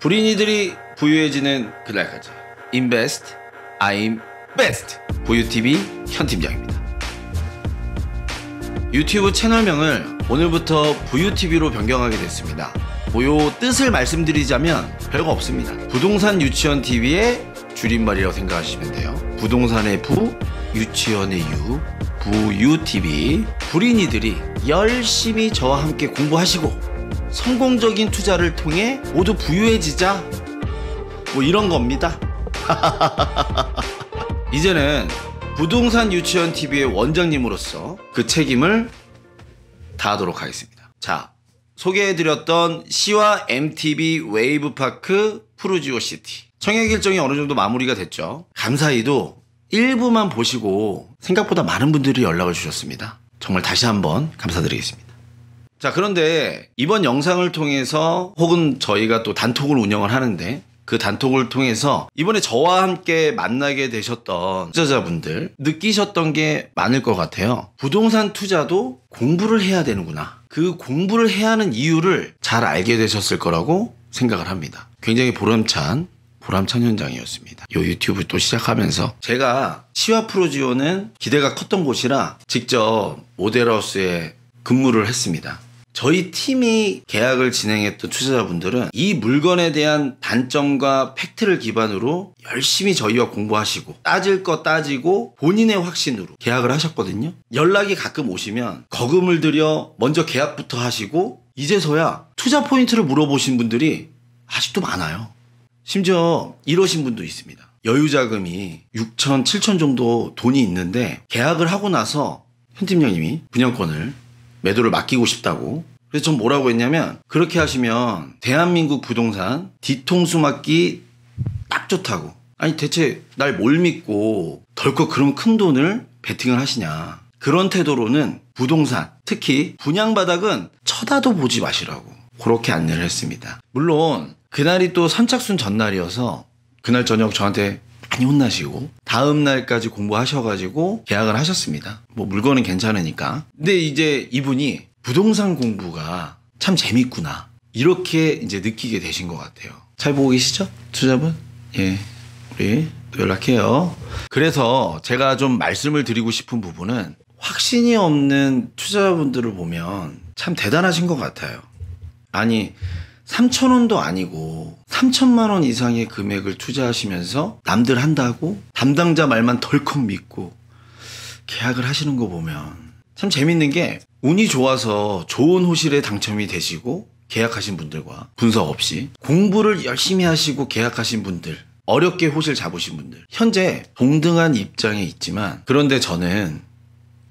불인이들이 부유해지는 그날까지 인베스트 I'm 베스트 부유TV 현팀장입니다. 유튜브 채널명을 오늘부터 부유TV로 변경하게 됐습니다. 요 뜻을 말씀드리자면 별거 없습니다. 부동산 유치원 TV의 줄임말이라고 생각하시면 돼요. 부동산의 부, 유치원의 유, 부유TV. 불인이들이 열심히 저와 함께 공부하시고 성공적인 투자를 통해 모두 부유해지자, 뭐 이런 겁니다. 이제는 부동산 유치원 TV의 원장님으로서 그 책임을 다하도록 하겠습니다. 자, 소개해드렸던 C와 MTV 웨이브파크 푸르지오 시티 청약 일정이 어느 정도 마무리가 됐죠. 감사히도 일부만 보시고 생각보다 많은 분들이 연락을 주셨습니다. 정말 다시 한번 감사드리겠습니다. 자, 그런데 이번 영상을 통해서 혹은 저희가 또 단톡을 운영을 하는데 그 단톡을 통해서 이번에 저와 함께 만나게 되셨던 투자자분들 느끼셨던 게 많을 것 같아요. 부동산 투자도 공부를 해야 되는구나. 그 공부를 해야 하는 이유를 잘 알게 되셨을 거라고 생각을 합니다. 굉장히 보람찬 현장이었습니다. 요 유튜브 또 시작하면서 제가 시와 프로지오는 기대가 컸던 곳이라 직접 모델하우스에 근무를 했습니다. 저희 팀이 계약을 진행했던 투자자분들은 이 물건에 대한 단점과 팩트를 기반으로 열심히 저희와 공부하시고 따질 거 따지고 본인의 확신으로 계약을 하셨거든요. 연락이 가끔 오시면 거금을 들여 먼저 계약부터 하시고 이제서야 투자 포인트를 물어보신 분들이 아직도 많아요. 심지어 이러신 분도 있습니다. 여유자금이 6천, 7천 정도 돈이 있는데 계약을 하고 나서 현 팀장님이 분양권을 매도를 맡기고 싶다고. 그래서 전 뭐라고 했냐면 그렇게 하시면 대한민국 부동산 뒤통수 맞기 딱 좋다고. 아니 대체 날 뭘 믿고 덜컥 그런 큰 돈을 베팅을 하시냐. 그런 태도로는 부동산 특히 분양바닥은 쳐다도 보지 마시라고 그렇게 안내를 했습니다. 물론 그날이 또 선착순 전날이어서 그날 저녁 저한테 많이 혼나시고 다음 날까지 공부하셔가지고 계약을 하셨습니다. 뭐 물건은 괜찮으니까. 근데 이제 이분이 부동산 공부가 참 재밌구나 이렇게 이제 느끼게 되신 것 같아요. 잘 보고 계시죠? 투자분? 예, 우리 또 연락해요. 그래서 제가 좀 말씀을 드리고 싶은 부분은 확신이 없는 투자자분들을 보면 참 대단하신 것 같아요. 아니 3,000원도 아니고 3천만 원 이상의 금액을 투자하시면서 남들 한다고 담당자 말만 덜컥 믿고 계약을 하시는 거 보면 참 재밌는 게 운이 좋아서 좋은 호실에 당첨이 되시고 계약하신 분들과 분석 없이 공부를 열심히 하시고 계약하신 분들, 어렵게 호실 잡으신 분들 현재 동등한 입장에 있지만 그런데 저는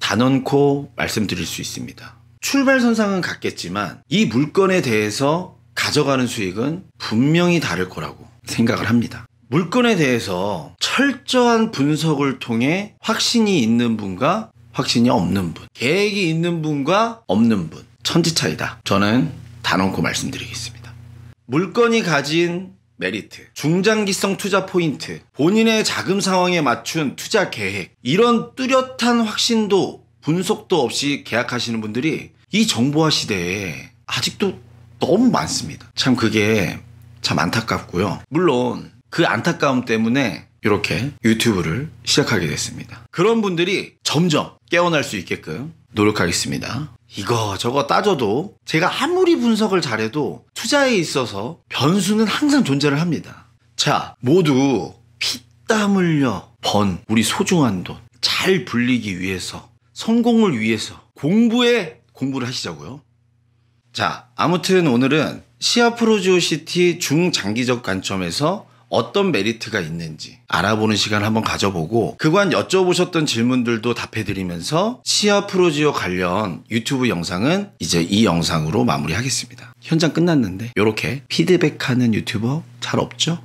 단언코 말씀드릴 수 있습니다. 출발선상은 같겠지만 이 물건에 대해서 가져가는 수익은 분명히 다를 거라고 생각을 합니다. 물건에 대해서 철저한 분석을 통해 확신이 있는 분과 확신이 없는 분, 계획이 있는 분과 없는 분, 천지 차이다. 저는 단언코 말씀드리겠습니다. 물건이 가진 메리트, 중장기성 투자 포인트, 본인의 자금 상황에 맞춘 투자 계획, 이런 뚜렷한 확신도 분석도 없이 계약하시는 분들이 이 정보화 시대에 아직도 너무 많습니다. 참 그게 참 안타깝고요. 물론 그 안타까움 때문에 이렇게 유튜브를 시작하게 됐습니다. 그런 분들이 점점 깨어날 수 있게끔 노력하겠습니다. 이거 저거 따져도 제가 아무리 분석을 잘해도 투자에 있어서 변수는 항상 존재를 합니다. 자, 모두 피땀 흘려 번 우리 소중한 돈 잘 불리기 위해서, 성공을 위해서 공부를 하시자고요. 자, 아무튼 오늘은 시아 프로지오 시티 중장기적 관점에서 어떤 메리트가 있는지 알아보는 시간을 한번 가져보고 그간 여쭤보셨던 질문들도 답해드리면서 시아 프로지오 관련 유튜브 영상은 이제 이 영상으로 마무리하겠습니다. 현장 끝났는데 이렇게 피드백하는 유튜버 잘 없죠?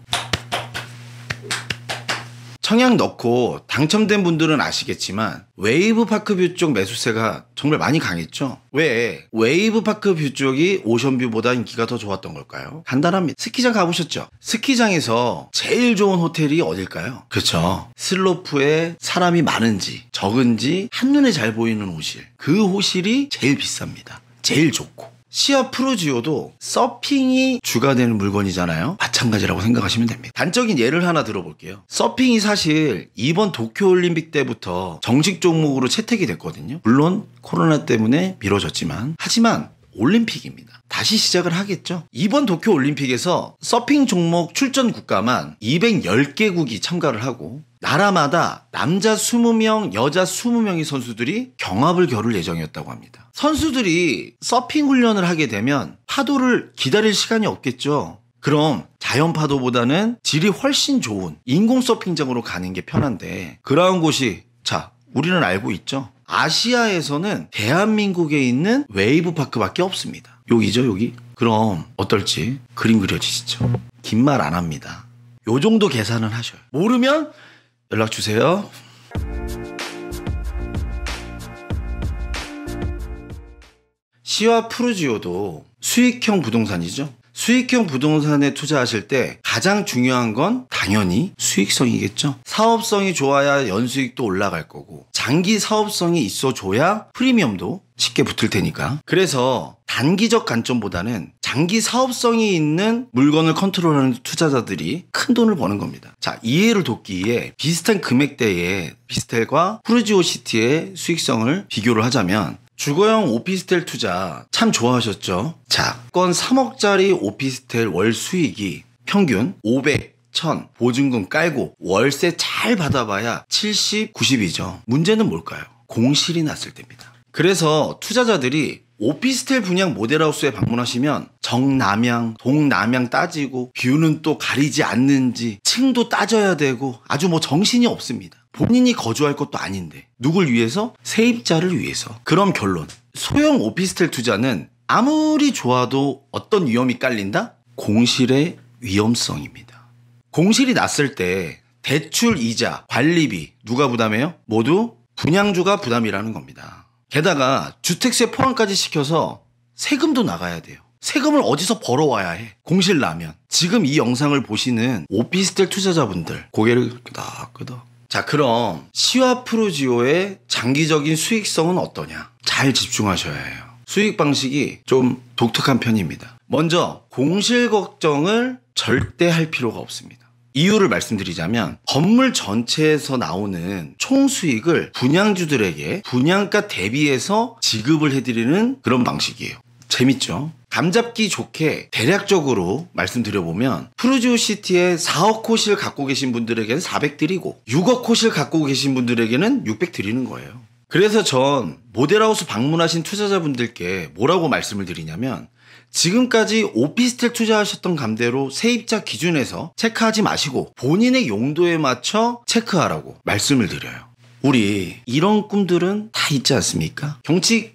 청약 넣고 당첨된 분들은 아시겠지만 웨이브파크뷰 쪽 매수세가 정말 많이 강했죠. 왜 웨이브파크뷰 쪽이 오션뷰보다 인기가 더 좋았던 걸까요? 간단합니다. 스키장 가보셨죠? 스키장에서 제일 좋은 호텔이 어딜까요? 그렇죠. 슬로프에 사람이 많은지 적은지 한눈에 잘 보이는 호실, 그 호실이 제일 비쌉니다. 제일 좋고 시아 프루지오도 서핑이 주가 되는 물건이잖아요. 마찬가지라고 생각하시면 됩니다. 단적인 예를 하나 들어볼게요. 서핑이 사실 이번 도쿄올림픽 때부터 정식 종목으로 채택이 됐거든요. 물론 코로나 때문에 미뤄졌지만, 하지만 올림픽입니다. 다시 시작을 하겠죠. 이번 도쿄올림픽에서 서핑 종목 출전 국가만 210개국이 참가를 하고, 나라마다 남자 20명, 여자 20명의 선수들이 경합을 겨룰 예정이었다고 합니다. 선수들이 서핑 훈련을 하게 되면 파도를 기다릴 시간이 없겠죠. 그럼 자연 파도보다는 질이 훨씬 좋은 인공 서핑장으로 가는 게 편한데, 그러한 곳이, 자, 우리는 알고 있죠. 아시아에서는 대한민국에 있는 웨이브파크밖에 없습니다. 여기죠, 여기. 그럼 어떨지 그림 그려지시죠? 긴 말 안 합니다. 요 정도 계산은 하셔요. 모르면 연락 주세요. 시와 프루지오도 수익형 부동산이죠. 수익형 부동산에 투자하실 때 가장 중요한 건 당연히 수익성이겠죠. 사업성이 좋아야 연수익도 올라갈 거고, 장기 사업성이 있어줘야 프리미엄도 쉽게 붙을 테니까. 그래서 단기적 관점보다는 장기 사업성이 있는 물건을 컨트롤하는 투자자들이 큰 돈을 버는 겁니다. 자, 이해를 돕기 위해 비슷한 금액대의 오피스텔과 프루지오시티의 수익성을 비교를 하자면, 주거형 오피스텔 투자 참 좋아하셨죠? 자, 건 3억짜리 오피스텔 월 수익이 평균 500, 1000 보증금 깔고 월세 잘 받아봐야 70, 90이죠. 문제는 뭘까요? 공실이 났을 때입니다. 그래서 투자자들이 오피스텔 분양 모델하우스에 방문하시면 정남향, 동남향 따지고 뷰는 또 가리지 않는지 층도 따져야 되고 아주 정신이 없습니다. 본인이 거주할 것도 아닌데 누굴 위해서? 세입자를 위해서. 그럼 결론, 소형 오피스텔 투자는 아무리 좋아도 어떤 위험이 깔린다? 공실의 위험성입니다. 공실이 났을 때 대출, 이자, 관리비 누가 부담해요? 모두 분양주가 부담이라는 겁니다. 게다가 주택세 포함까지 시켜서 세금도 나가야 돼요. 세금을 어디서 벌어와야 해? 공실 나면. 지금 이 영상을 보시는 오피스텔 투자자분들 고개를 끄덕끄덕. 자, 그럼 시와 프루지오의 장기적인 수익성은 어떠냐? 잘 집중하셔야 해요. 수익 방식이 좀 독특한 편입니다. 먼저 공실 걱정을 절대 할 필요가 없습니다. 이유를 말씀드리자면, 건물 전체에서 나오는 총 수익을 분양주들에게 분양가 대비해서 지급을 해드리는 그런 방식이에요. 재밌죠? 감잡기 좋게 대략적으로 말씀드려보면, 프루지오시티에 4억 호실 갖고 계신 분들에게는 400 드리고 6억 호실 갖고 계신 분들에게는 600 드리는 거예요. 그래서 전 모델하우스 방문하신 투자자분들께 뭐라고 말씀을 드리냐면, 지금까지 오피스텔 투자하셨던 감대로 세입자 기준에서 체크하지 마시고 본인의 용도에 맞춰 체크하라고 말씀을 드려요. 우리 이런 꿈들은 다 있지 않습니까? 경치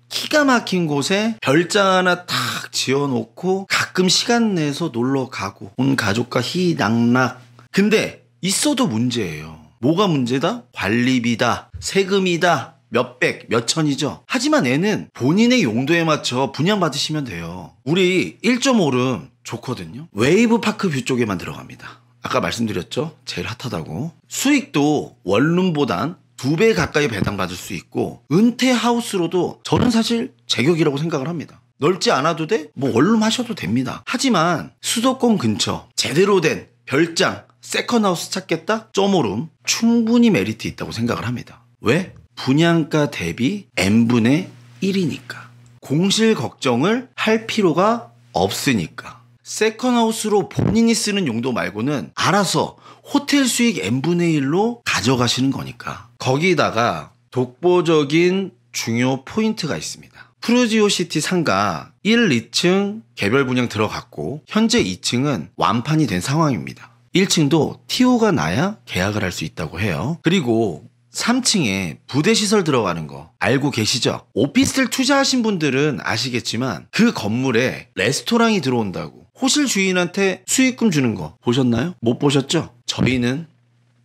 기가 막힌 곳에 별장 하나 탁 지어놓고 가끔 시간 내서 놀러 가고 온 가족과 희낙락. 근데 있어도 문제예요. 뭐가 문제다? 관리비다, 세금이다, 몇백, 몇천이죠. 하지만 애는 본인의 용도에 맞춰 분양받으시면 돼요. 우리 1.5룸 좋거든요. 웨이브파크 뷰 쪽에만 들어갑니다. 아까 말씀드렸죠? 제일 핫하다고. 수익도 원룸보단 2배 가까이 배당받을 수 있고, 은퇴 하우스로도 저는 사실 제격이라고 생각을 합니다. 넓지 않아도 돼? 원룸 하셔도 됩니다. 하지만 수도권 근처 제대로 된 별장, 세컨하우스 찾겠다? 1.5룸 충분히 메리트 있다고 생각을 합니다. 왜? 분양가 대비 n분의 1이니까. 공실 걱정을 할 필요가 없으니까. 세컨하우스로 본인이 쓰는 용도 말고는 알아서 호텔 수익 n분의 1로 가져가시는 거니까. 거기다가 독보적인 중요 포인트가 있습니다. 프루지오시티 상가 1, 2층 개별 분양 들어갔고, 현재 2층은 완판이 된 상황입니다. 1층도 TO가 나야 계약을 할 수 있다고 해요. 그리고 3층에 부대시설 들어가는 거 알고 계시죠? 오피스텔 투자하신 분들은 아시겠지만 그 건물에 레스토랑이 들어온다고 호실 주인한테 수익금 주는 거 보셨나요? 못 보셨죠? 저희는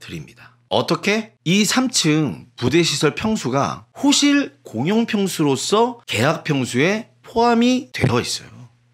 드립니다. 어떻게? 이 3층 부대시설 평수가 호실 공용 평수로서 계약 평수에 포함이 되어 있어요.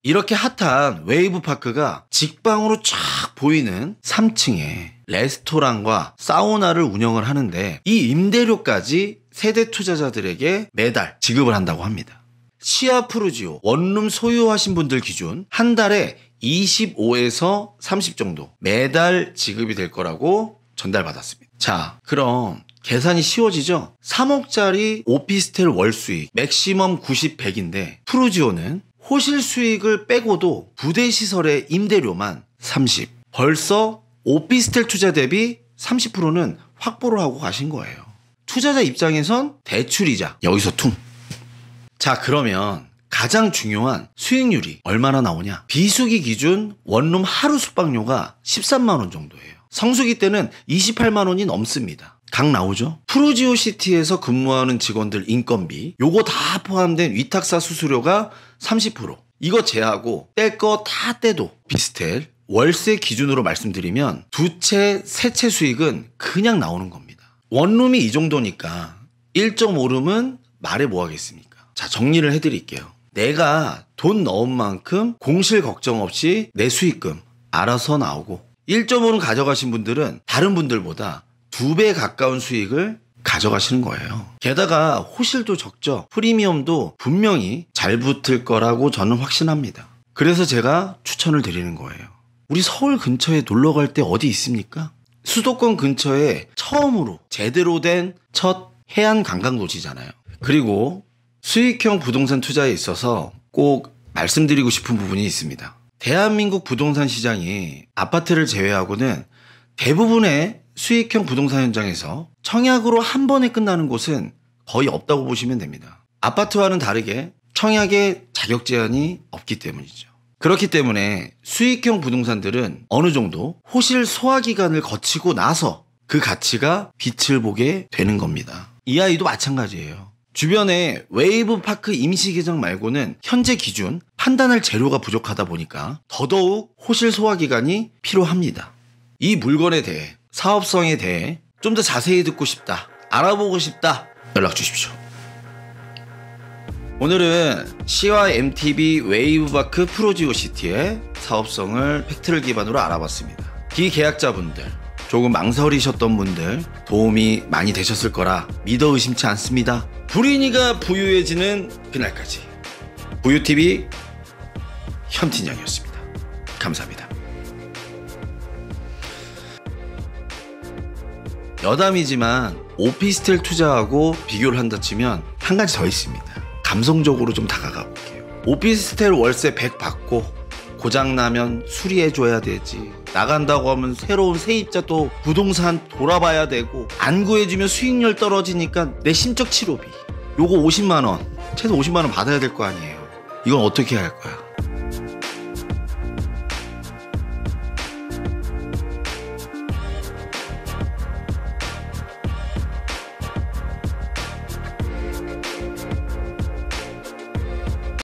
이렇게 핫한 웨이브파크가 직방으로 쫙 보이는 3층에 레스토랑과 사우나를 운영을 하는데, 이 임대료까지 세대 투자자들에게 매달 지급을 한다고 합니다. 시아 프루지오 원룸 소유하신 분들 기준 한 달에 25에서 30 정도 매달 지급이 될 거라고 전달받았습니다. 자, 그럼 계산이 쉬워지죠? 3억짜리 오피스텔 월 수익 맥시멈 90, 100인데 프루지오는 호실 수익을 빼고도 부대 시설의 임대료만 30. 벌써 오피스텔 투자 대비 30%는 확보를 하고 가신 거예요. 투자자 입장에선 대출이자 여기서 퉁. 자, 그러면 가장 중요한 수익률이 얼마나 나오냐? 비수기 기준 원룸 하루 숙박료가 13만 원 정도예요. 성수기 때는 28만 원이 넘습니다. 각 나오죠? 프루지오 시티에서 근무하는 직원들 인건비 요거 다 포함된 위탁사 수수료가 30%. 이거 제하고 뗄 거 다 떼도 오피스텔 월세 기준으로 말씀드리면 두 채, 세 채 수익은 그냥 나오는 겁니다. 원룸이 이 정도니까 1.5룸은 말해 뭐 하겠습니까? 자, 정리를 해드릴게요. 내가 돈 넣은 만큼 공실 걱정 없이 내 수익금 알아서 나오고 1.5룸 가져가신 분들은 다른 분들보다 2배 가까운 수익을 가져가시는 거예요. 게다가 호실도 적죠. 프리미엄도 분명히 잘 붙을 거라고 저는 확신합니다. 그래서 제가 추천을 드리는 거예요. 우리 서울 근처에 놀러 갈 때 어디 있습니까? 수도권 근처에 처음으로 제대로 된 첫 해안 관광도시잖아요. 그리고 수익형 부동산 투자에 있어서 꼭 말씀드리고 싶은 부분이 있습니다. 대한민국 부동산 시장이 아파트를 제외하고는 대부분의 수익형 부동산 현장에서 청약으로 한 번에 끝나는 곳은 거의 없다고 보시면 됩니다. 아파트와는 다르게 청약에 자격 제한이 없기 때문이죠. 그렇기 때문에 수익형 부동산들은 어느 정도 호실 소화 기간을 거치고 나서 그 가치가 빛을 보게 되는 겁니다. 이 아이도 마찬가지예요. 주변에 웨이브 파크 임시 계정 말고는 현재 기준 판단할 재료가 부족하다 보니까 더더욱 호실 소화 기간이 필요합니다. 이 물건에 대해 사업성에 대해 좀 더 자세히 듣고 싶다, 알아보고 싶다, 연락 주십시오. 오늘은 시와 MTB 웨이브파크 프루지오 시티의 사업성을 팩트를 기반으로 알아봤습니다. 비계약자분들, 조금 망설이셨던 분들 도움이 많이 되셨을 거라 믿어 의심치 않습니다. 불인이가 부유해지는 그날까지 부유TV 현팀장이었습니다. 감사합니다. 여담이지만 오피스텔 투자하고 비교를 한다 치면 한 가지 더 있습니다. 감성적으로 좀 다가가 볼게요. 오피스텔 월세 100 받고 고장나면 수리해줘야 되지. 나간다고 하면 새로운 세입자 또 부동산 돌아봐야 되고 안 구해주면 수익률 떨어지니까 내 심적 치료비 요거 50만 원 최소 50만 원 받아야 될 거 아니에요. 이건 어떻게 할 거야?